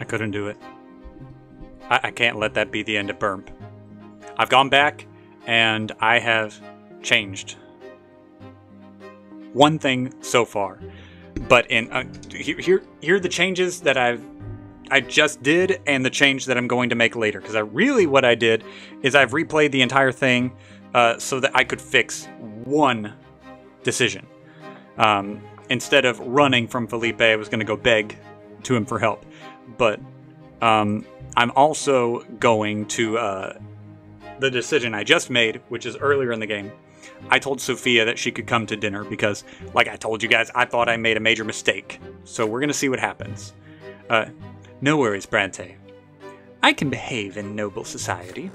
I couldn't do it. I can't let that be the end of BERMP. I've gone back, and I have changed one thing so far. But here are the changes that I just did, and the change that I'm going to make later. Because what I did is I've replayed the entire thing so that I could fix one decision. Instead of running from Felipe, I was going to go beg to him for help. But I'm also going to the decision I just made, which is earlier in the game. I told Sophia that she could come to dinner because, like I told you guys, I thought I made a major mistake. So we're going to see what happens. No worries, Brante. I can behave in noble society.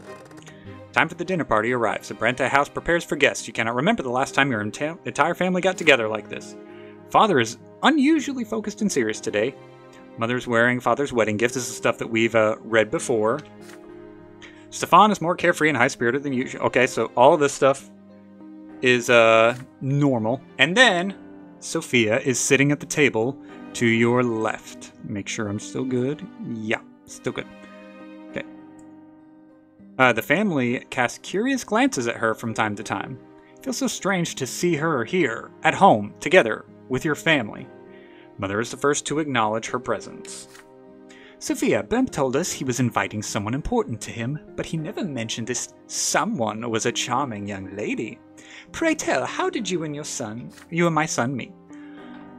Time for the dinner party arrives. The Brante house prepares for guests. You cannot remember the last time your entire family got together like this. Father is unusually focused and serious today. Mother's wearing father's wedding gift. This is stuff that we've read before. Stefan is more carefree and high-spirited than usual. Okay, so all of this stuff is normal. And then Sophia is sitting at the table to your left. Make sure I'm still good. Yeah, still good. Okay. The family casts curious glances at her from time to time. It feels so strange to see her here, at home, together, with your family. Mother is the first to acknowledge her presence. Sophia, BERMP told us he was inviting someone important to him, but he never mentioned this someone was a charming young lady. Pray tell, how did you and my son meet?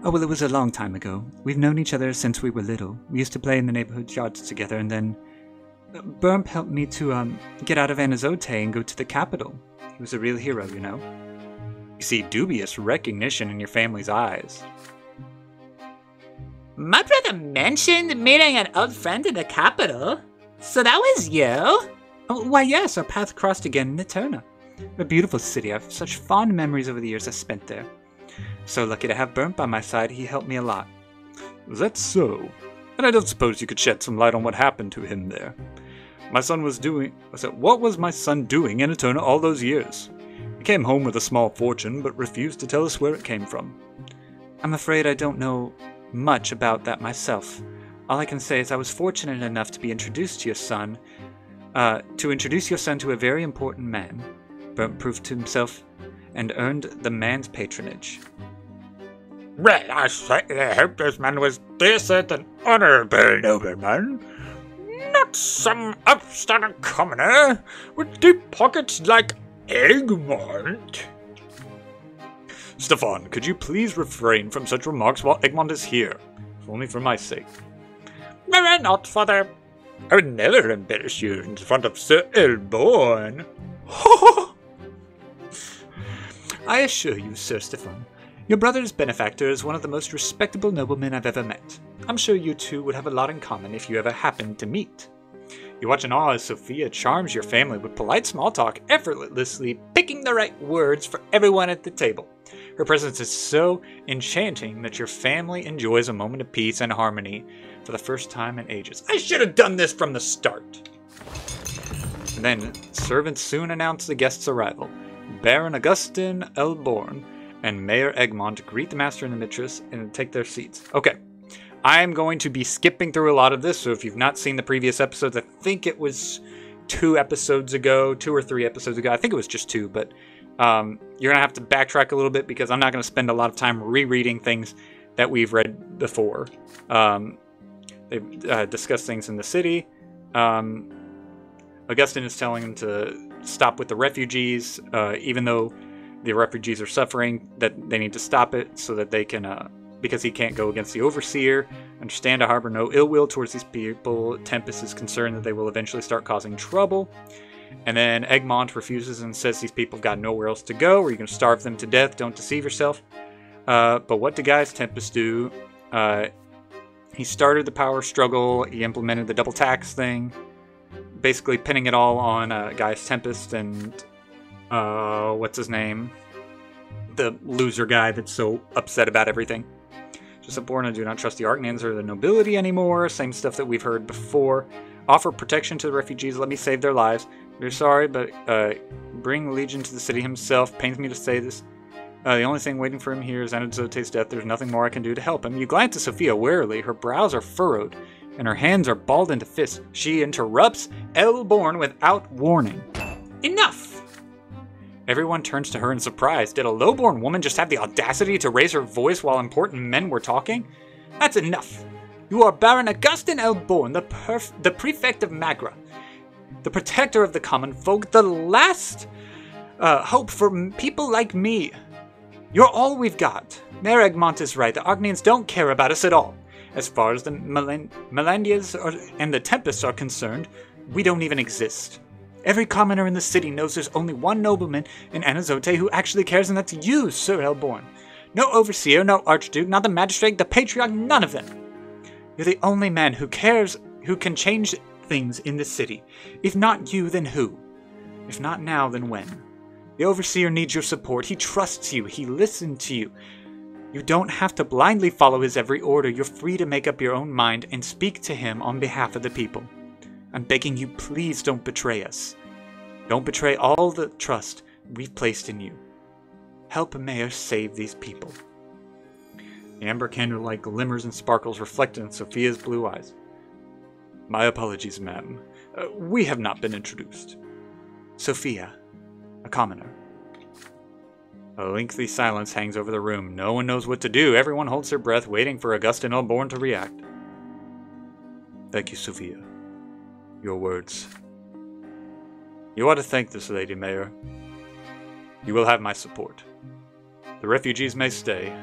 Oh, well, it was a long time ago. We've known each other since we were little. We used to play in the neighborhood yards together, and then BERMP helped me to get out of Anazote and go to the capital. He was a real hero, you know. You see dubious recognition in your family's eyes. My brother mentioned meeting an old friend in the capital. So that was you? Oh, why, yes, our paths crossed again in Eterna. A beautiful city. I have such fond memories over the years I spent there. So lucky to have BERMP by my side. He helped me a lot. That's so. And I don't suppose you could shed some light on what happened to him there. What was my son doing in Eterna all those years? He came home with a small fortune, but refused to tell us where it came from. I'm afraid I don't know much about that myself. All I can say is I was fortunate enough to be introduced to your son, to a very important man. BERMP proved to himself and earned the man's patronage. Well, I certainly hope this man was decent and honorable nobleman, not some upstart commoner with deep pockets like Egmont. Stefan, could you please refrain from such remarks while Egmont is here? If only for my sake. Why not, father? I would never embarrass you in front of Sir Elborn. I assure you, Sir Stefan, your brother's benefactor is one of the most respectable noblemen I've ever met. I'm sure you two would have a lot in common if you ever happened to meet. You watch in awe as Sophia charms your family with polite small talk, effortlessly picking the right words for everyone at the table. Her presence is so enchanting that your family enjoys a moment of peace and harmony for the first time in ages. I should have done this from the start. And then, servants soon announce the guest's arrival. Baron Augustin Elborn and Mayor Egmont greet the master and the mistress and take their seats. Okay. I'm going to be skipping through a lot of this, so if you've not seen the previous episodes, I think it was 2 or 3 episodes ago. I think it was just 2, but you're going to have to backtrack a little bit because I'm not going to spend a lot of time rereading things that we've read before. They've discussed things in the city. Augustine is telling them to stop with the refugees, even though the refugees are suffering, that they need to stop it so that they can... because he can't go against the overseer. Understand to harbor no ill will towards these people. Tempest is concerned that they will eventually start causing trouble. And then Egmont refuses and says these people have got nowhere else to go, or you're going to starve them to death. Don't deceive yourself. But what did Gaius Tempest do? He started the power struggle. He implemented the double tax thing. Basically pinning it all on Gaius Tempest and... what's his name? The loser guy that's so upset about everything. Just important, do not trust the Arcanans or the nobility anymore. Same stuff that we've heard before. Offer protection to the refugees. Let me save their lives. We're sorry, but bring Legion to the city himself. Pains me to say this. The only thing waiting for him here is Anazote's death. There's nothing more I can do to help him. You glance at Sophia warily. Her brows are furrowed, and her hands are balled into fists. She interrupts Elborn without warning. Enough! Everyone turns to her in surprise. Did a lowborn woman just have the audacity to raise her voice while important men were talking? That's enough. You are Baron Augustin Elborn, the prefect of Magra, the protector of the common folk, the last hope for people like me. You're all we've got. Mayor Egmont is right. The Ognians don't care about us at all. As far as the Melandias and the Tempests are concerned, we don't even exist. Every commoner in the city knows there's only one nobleman in Anazote who actually cares, and that's you, Sir Elborn. No overseer, no archduke, not the magistrate, the patriarch, none of them. You're the only man who cares, who can change things in the city. If not you, then who? If not now, then when? The overseer needs your support. He trusts you. He listened to you. You don't have to blindly follow his every order. You're free to make up your own mind and speak to him on behalf of the people. I'm begging you, please don't betray us. Don't betray all the trust we've placed in you. Help Mayor save these people. The amber candlelight glimmers and sparkles reflected in Sophia's blue eyes. My apologies, ma'am. We have not been introduced. Sophia, a commoner. A lengthy silence hangs over the room. No one knows what to do. Everyone holds their breath, waiting for Augustin Elborn to react. Thank you, Sophia. Your words. You ought to thank this lady, Mayor. You will have my support. The refugees may stay.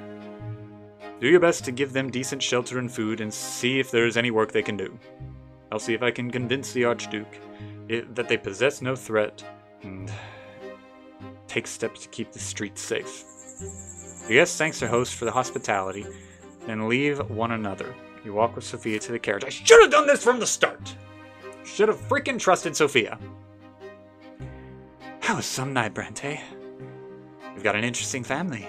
Do your best to give them decent shelter and food, and see if there is any work they can do. I'll see if I can convince the Archduke that they possess no threat, and take steps to keep the streets safe. The guests thanks their host for the hospitality, and leave one another. You walk with Sophia to the carriage. I should have done this from the start! Should have freaking trusted Sophia. How was some night, Brante? We've got an interesting family.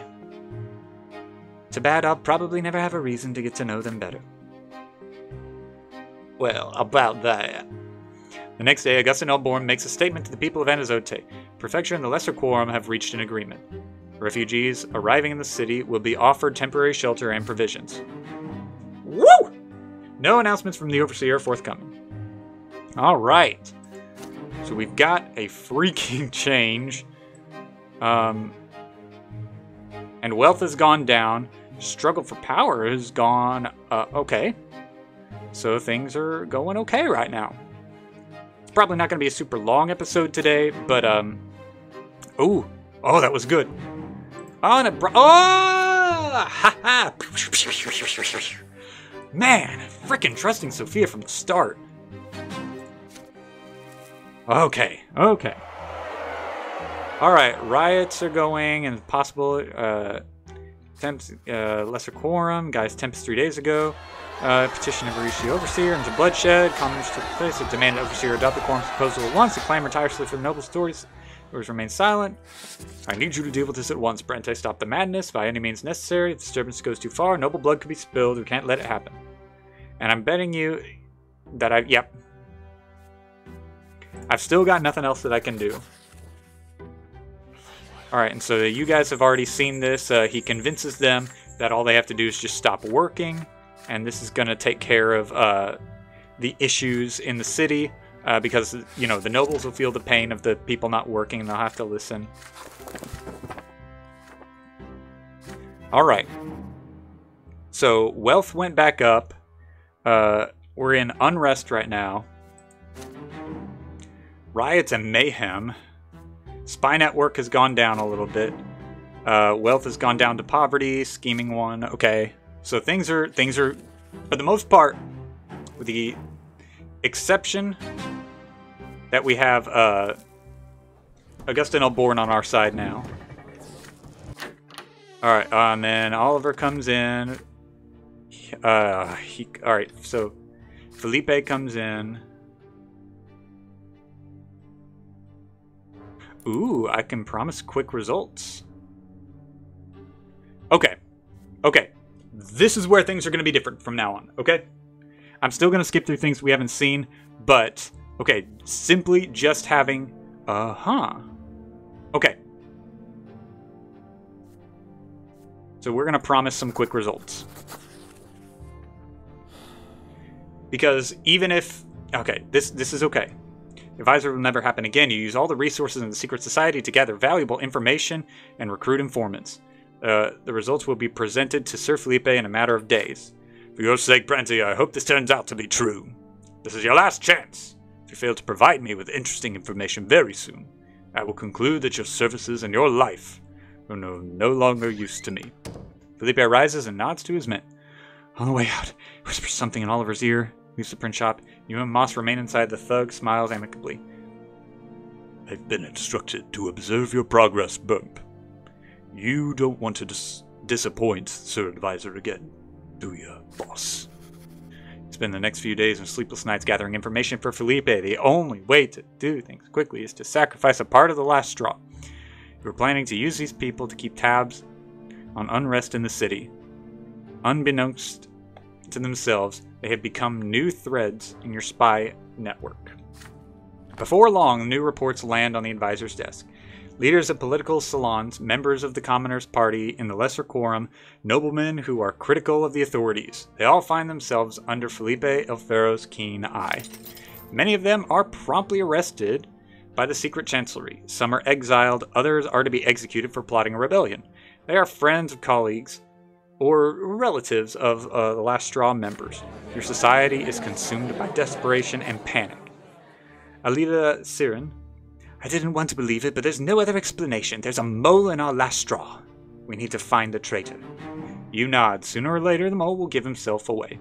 Too bad I'll probably never have a reason to get to know them better. Well, about that. The next day, Augustin Elborn makes a statement to the people of Anazote. Prefecture and the Lesser Quorum have reached an agreement. Refugees arriving in the city will be offered temporary shelter and provisions. Woo! No announcements from the Overseer are forthcoming. Alright. So we've got a freaking change. And wealth has gone down. Struggle for power has gone, okay. So things are going okay right now. It's probably not going to be a super long episode today, but, oh, that was good. Oh, and ha ha! Man, freaking trusting Sophia from the start. Okay. Alright, riots are going, and possible, Lesser Quorum, guys, Tempest 3 days ago. Petition of Arishi Overseer into bloodshed. Commoners took place. It demanded Overseer adopt the Quorum's proposal at once. They clamor tirelessly for the noble stories. Others remain silent. I need you to deal with this at once. Brante, stop the madness by any means necessary. If the disturbance goes too far, noble blood could be spilled. We can't let it happen. And I'm betting you that I've still got nothing else that I can do. Alright, and so you guys have already seen this. He convinces them that all they have to do is just stop working. And this is going to take care of the issues in the city. Because, you know, the nobles will feel the pain of the people not working and they'll have to listen. Alright. So, wealth went back up. We're in unrest right now. Riots and mayhem. Spy network has gone down a little bit. Wealth has gone down to poverty. Scheming one. Okay. So things are, for the most part, with the exception that we have Augustin Elborn on our side now. Alright, and then Oliver comes in. Alright, so Felipe comes in. Ooh, I can promise quick results. Okay. This is where things are going to be different from now on, okay? I'm still going to skip through things we haven't seen, but, okay, simply just having, okay. So we're going to promise some quick results. Because even if... Okay, this is okay. Advisor will never happen again. You use all the resources in the secret society to gather valuable information and recruit informants. The results will be presented to Sir Felipe in a matter of days. For your sake, Brante, I hope this turns out to be true. This is your last chance. If you fail to provide me with interesting information very soon, I will conclude that your services and your life are no longer use to me. Felipe rises and nods to his men. On the way out, whispers something in Oliver's ear, leaves the print shop. You and Moss remain inside. The thug smiles amicably. I've been instructed to observe your progress, BERMP. You don't want to disappoint Sir Advisor again, do you, boss? Spend the next few days and sleepless nights gathering information for Felipe. The only way to do things quickly is to sacrifice a part of the last straw. You were planning to use these people to keep tabs on unrest in the city. Unbeknownst to themselves, they have become new threads in your spy network. Before long, new reports land on the advisor's desk. Leaders of political salons, members of the Commoners' Party in the Lesser Quorum, noblemen who are critical of the authorities. They all find themselves under Felipe Elfero's keen eye. Many of them are promptly arrested by the secret chancellery. Some are exiled, others are to be executed for plotting a rebellion. They are friends, colleagues, or relatives of the Last Straw members. Your society is consumed by desperation and panic. Alida Siren, I didn't want to believe it, but there's no other explanation. There's a mole in our last straw. We need to find the traitor. You nod. Sooner or later, the mole will give himself away.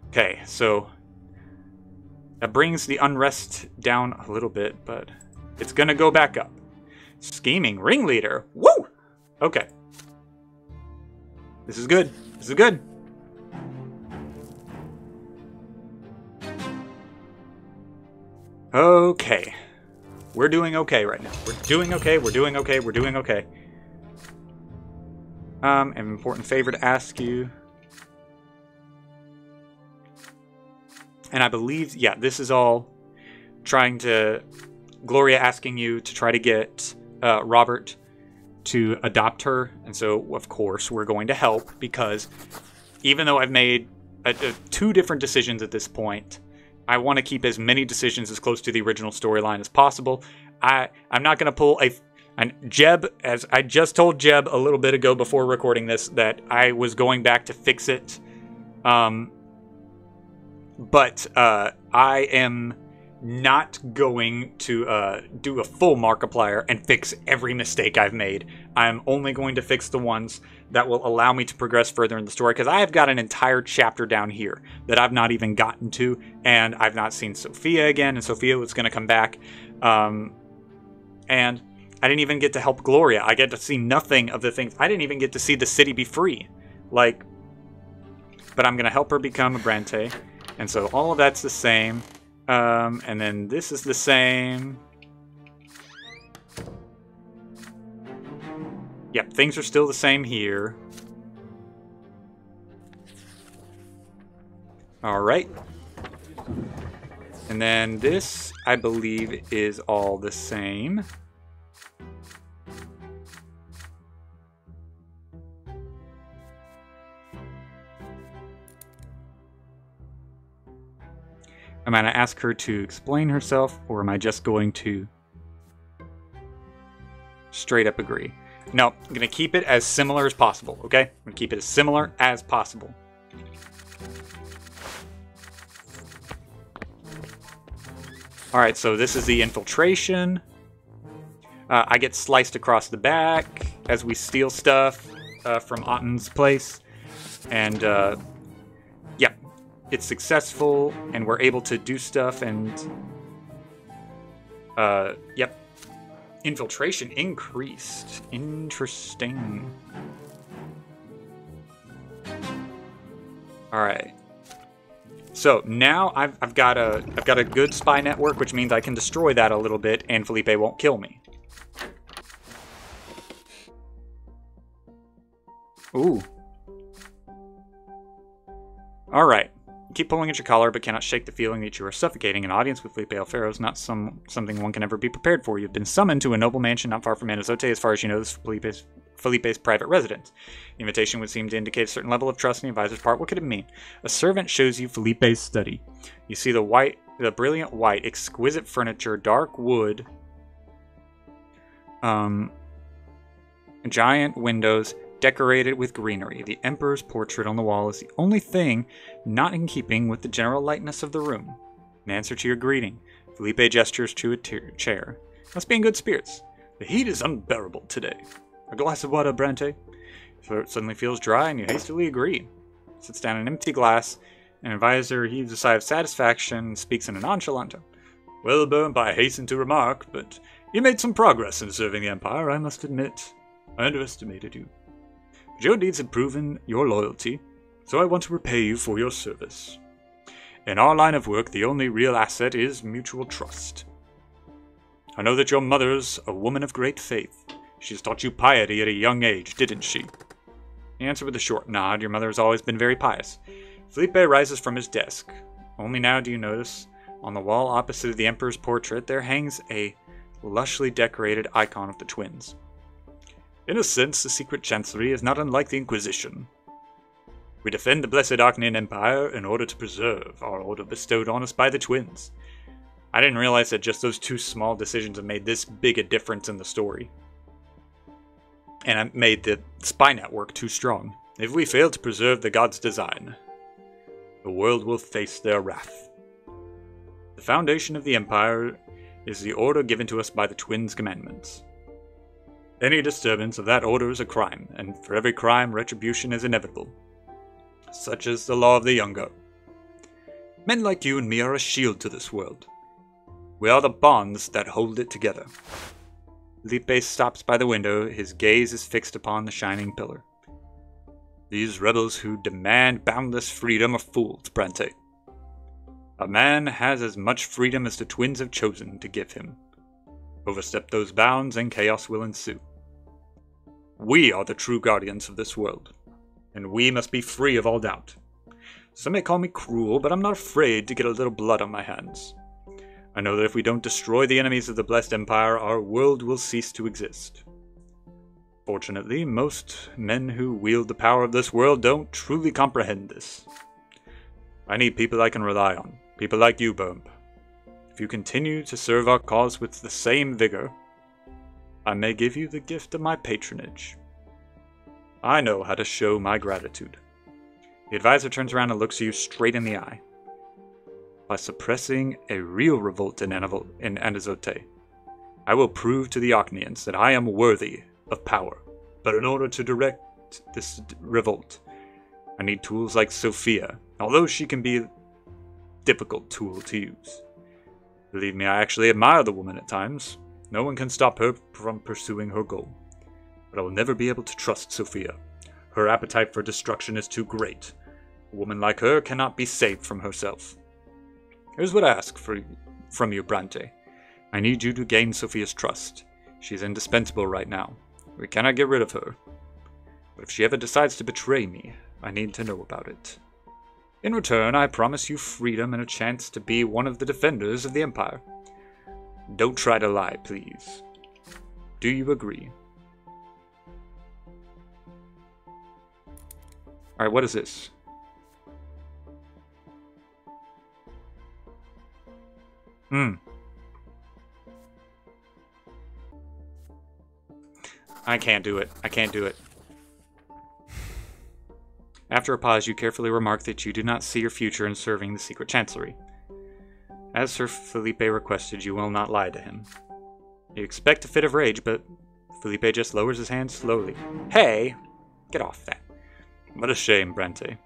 Okay, so that brings the unrest down a little bit, but it's going to go back up. Scheming ringleader. Woo! Okay. This is good. This is good. Okay. We're doing okay right now. We're doing okay. We're doing okay. We're doing okay. An important favor to ask you. And I believe, yeah, this is all trying to... Gloria asking you to try to get Robert to adopt her. And so, of course, we're going to help because even though I've made 2 different decisions at this point, I want to keep as many decisions as close to the original storyline as possible. I'm not going to pull Jeb, as I just told Jeb a little bit ago before recording this, that I was going back to fix it. But I am not going to do a full Markiplier and fix every mistake I've made. I'm only going to fix the ones that will allow me to progress further in the story, because I have got an entire chapter down here that I've not even gotten to, and I've not seen Sophia again, and Sophia was going to come back. And I didn't even get to help Gloria. I get to see nothing of the things. I didn't even get to see the city be free. But I'm going to help her become a Brante. And so all of that's the same. And then this is the same. Yep, things are still the same here. Alright. And then this, I believe, is all the same. Am I going to ask her to explain herself, or am I just going to straight up agree? No, I'm going to keep it as similar as possible, okay? I'm going to keep it as similar as possible. Alright, so this is the infiltration. I get sliced across the back as we steal stuff from Otten's place. And, yep, it's successful, and we're able to do stuff, and, yep. Infiltration increased. Interesting. Alright. So now I've got a good spy network, which means I can destroy that a little bit, and Felipe won't kill me. Ooh. Alright. Keep pulling at your collar, but cannot shake the feeling that you are suffocating. An audience with Felipe Alfaro is not something one can ever be prepared for. You've been summoned to a noble mansion not far from Anazote. As far as you know, this is Felipe's Felipe's private residence. The invitation would seem to indicate a certain level of trust on the advisor's part. What could it mean? A servant shows you Felipe's study. You see the brilliant white, exquisite furniture, dark wood, giant windows decorated with greenery. The Emperor's portrait on the wall is the only thing not in keeping with the general lightness of the room. In answer to your greeting, Felipe gestures to a chair. Must be in good spirits. The heat is unbearable today. A glass of water, Brante? Your throat suddenly feels dry and you hastily agree. Sits down an empty glass. An advisor heaves a sigh of satisfaction and speaks in a nonchalant tone. Well, BERMP, I hasten to remark, but you made some progress in serving the Empire, I must admit. I underestimated you. But your deeds have proven your loyalty, so I want to repay you for your service. In our line of work, the only real asset is mutual trust. I know that your mother's a woman of great faith. She's taught you piety at a young age, didn't she? He answered with a short nod. Your mother has always been very pious. Felipe rises from his desk. Only now do you notice, on the wall opposite the Emperor's portrait, there hangs a lushly decorated icon of the twins. In a sense, the secret chancellery is not unlike the Inquisition. We defend the blessed Arcanian Empire in order to preserve our order bestowed on us by the twins. I didn't realize that just those two small decisions have made this big a difference in the story. And it made the spy network too strong. If we fail to preserve the gods' design, the world will face their wrath. The foundation of the Empire is the order given to us by the twins' commandments. Any disturbance of that order is a crime, and for every crime, retribution is inevitable. Such is the law of the younger. Men like you and me are a shield to this world. We are the bonds that hold it together. Felipe stops by the window. His gaze is fixed upon the shining pillar. These rebels who demand boundless freedom are fools, Brante. A man has as much freedom as the twins have chosen to give him. Overstep those bounds and chaos will ensue. We are the true guardians of this world, and we must be free of all doubt. Some may call me cruel, but I'm not afraid to get a little blood on my hands. I know that if we don't destroy the enemies of the blessed Empire, our world will cease to exist. Fortunately, most men who wield the power of this world don't truly comprehend this. I need people I can rely on, people like you, BERMP. If you continue to serve our cause with the same vigor, I may give you the gift of my patronage. I know how to show my gratitude. The advisor turns around and looks you straight in the eye. By suppressing a real revolt in Anazote, I will prove to the Arcanians that I am worthy of power. But in order to direct this revolt, I need tools like Sophia, although she can be a difficult tool to use. Believe me, I actually admire the woman at times. No one can stop her from pursuing her goal. But I will never be able to trust Sophia. Her appetite for destruction is too great. A woman like her cannot be saved from herself. Here's what I ask from you, Brante. I need you to gain Sophia's trust. She's indispensable right now. We cannot get rid of her. But if she ever decides to betray me, I need to know about it. In return, I promise you freedom and a chance to be one of the defenders of the Empire. Don't try to lie, please. Do you agree? Alright, what is this? I can't do it. I can't do it. After a pause, you carefully remark that you do not see your future in serving the secret chancellery. As Sir Felipe requested, you will not lie to him. You expect a fit of rage, but Felipe just lowers his hand slowly. Hey! Get off that. What a shame, Brante.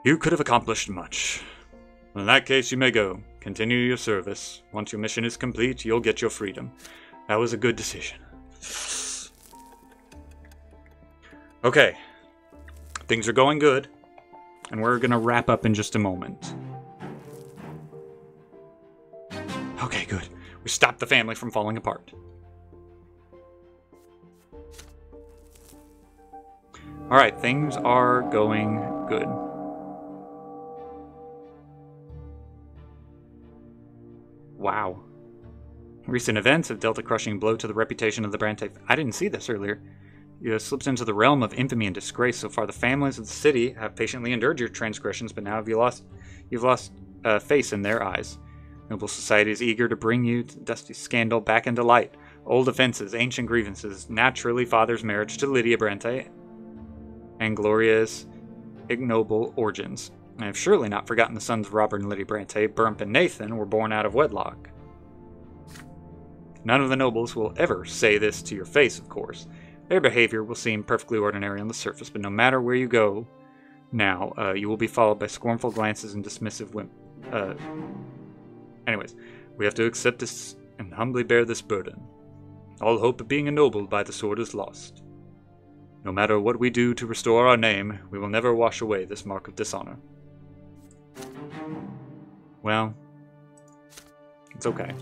You could have accomplished much. In that case, you may go. Continue your service. Once your mission is complete, you'll get your freedom. That was a good decision. Okay. Things are going good, and we're gonna wrap up in just a moment. Okay, good. We stopped the family from falling apart. Alright, things are going good. Wow. Recent events have dealt a crushing blow to the reputation of the Brante. I didn't see this earlier. You have slipped into the realm of infamy and disgrace. So far, the families of the city have patiently endured your transgressions, but now you've lost face in their eyes. Noble society is eager to bring you the dusty scandal back into light. Old offenses, ancient grievances, naturally father's marriage to Lydia Brante, and Gloria's ignoble origins. I have surely not forgotten the sons of Robert and Lydia Brante. BERMP and Nathan were born out of wedlock. None of the nobles will ever say this to your face, of course. Their behavior will seem perfectly ordinary on the surface, but no matter where you go now, you will be followed by scornful glances and dismissive Anyways, we have to accept this and humbly bear this burden. All hope of being ennobled by the sword is lost. No matter what we do to restore our name, we will never wash away this mark of dishonor. Well, it's okay.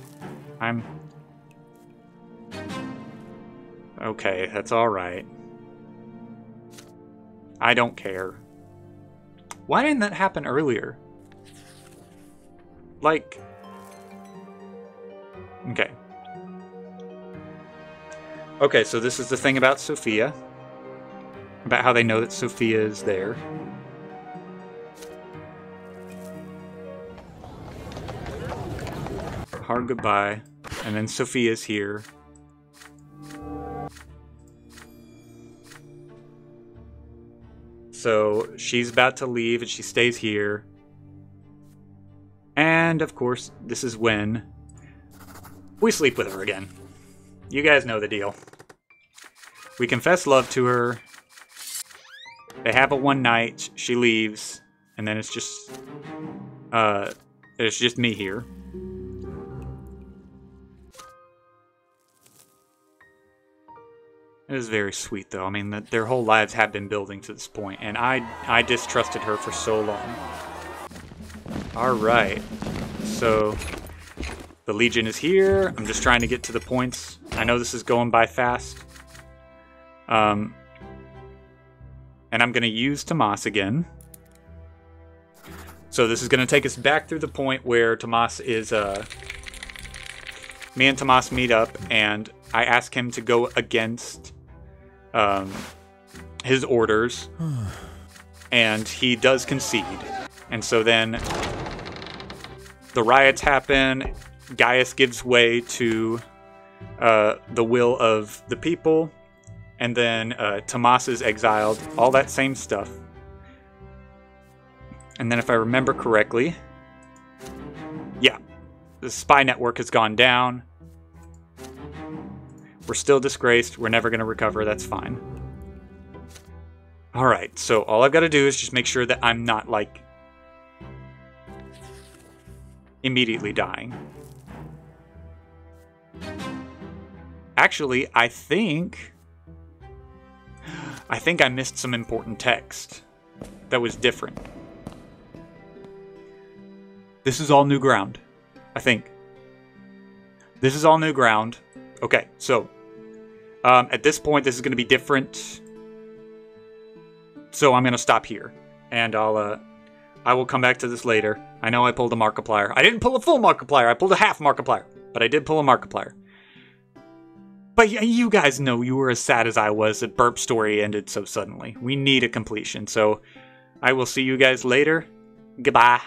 Okay, that's alright. I don't care. Why didn't that happen earlier? Like... Okay. Okay, so this is the thing about Sophia. About how they know that Sophia is there. Hard goodbye. And then Sophia's here. So she's about to leave and she stays here. And of course, this is when we sleep with her again. You guys know the deal. We confess love to her. They have a one night, she leaves, and then it's just me here. It is very sweet, though. I mean, their whole lives have been building to this point, and I distrusted her for so long. Alright. So, the Legion is here. I'm just trying to get to the points. I know this is going by fast. And I'm going to use Tomas again. So this is going to take us back through the point where Tomas is... me and Tomas meet up, and I ask him to go against... his orders, and he does concede. And so then the riots happen, Gaius gives way to the will of the people, and then Tomas is exiled, all that same stuff. And then if I remember correctly, yeah, the spy network has gone down. We're still disgraced. We're never going to recover. That's fine. Alright, so all I've got to do is just make sure that I'm not, like, immediately dying. Actually, I think I missed some important text that was different. This is all new ground, I think. This is all new ground. Okay, so... at this point, this is going to be different. So I'm going to stop here. And I will come back to this later. I know I pulled a Markiplier. I didn't pull a full Markiplier. I pulled a half Markiplier. But I did pull a Markiplier. But you guys know you were as sad as I was that BERMP story ended so suddenly. We need a completion. So I will see you guys later. Goodbye.